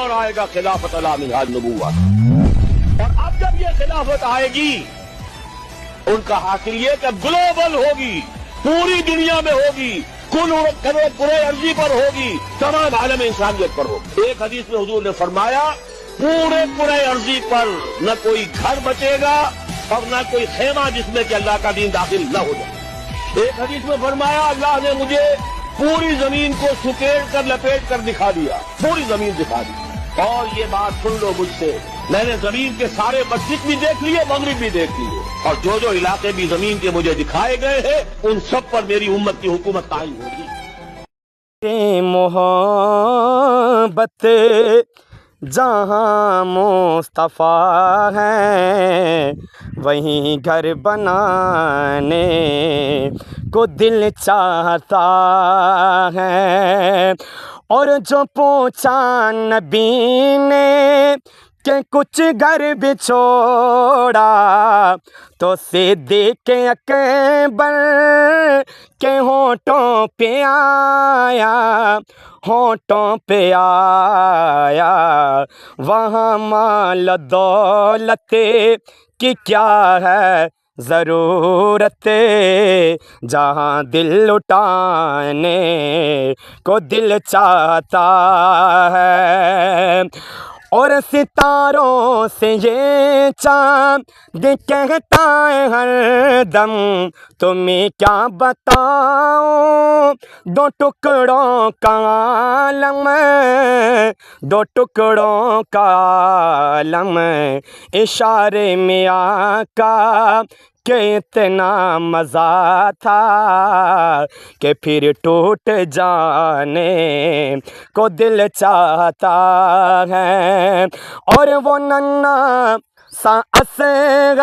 दौर आएगा खिलाफत अला मिनहाज नबुव्वत। और अब जब ये खिलाफत आएगी उनका हासिल ये कि ग्लोबल होगी, पूरी दुनिया में होगी, कुल पूरे अर्जी पर होगी, तमाम आलम इंसानियत पर होगी। एक हदीस में हुजूर ने फरमाया पूरे अर्जी पर न कोई घर बचेगा और न कोई खेमा जिसमें कि अल्लाह का दीन दाखिल न हो जाए। एक हदीस में फरमाया अल्लाह ने मुझे पूरी जमीन को सुकेड़ कर लपेट कर दिखा दिया, पूरी जमीन दिखा दी। और ये बात सुन लो मुझसे, मैंने जमीन के सारे मस्जिद भी देख लिए, मगरिब भी देख लिए, और जो जो इलाके भी जमीन के मुझे दिखाए गए हैं उन सब पर मेरी उम्मत की हुकूमत कायम होगी। मोहब्बत जहाँ मुस्तफ़ा है वहीं घर बनाने को दिल चाहता है। और जो पूछा नबी ने कि कुछ घर भी छोड़ा तो सिद्दीक़ अकबर के होठों पे आया, होठों पे आया। वहाँ माल दौलत की क्या है ज़रूरत, जहाँ दिल लुटाने को दिल चाहता है। और सितारों से ये चाँद कहता है हर दम, तुम्हें क्या बताऊं दो टुकड़ों का आलम, दो टुकड़ों का आलम। इशारे में आका के इतना मज़ा था कि फिर टूट जाने को दिल चाहता है। और वो नन्हा सा असग़र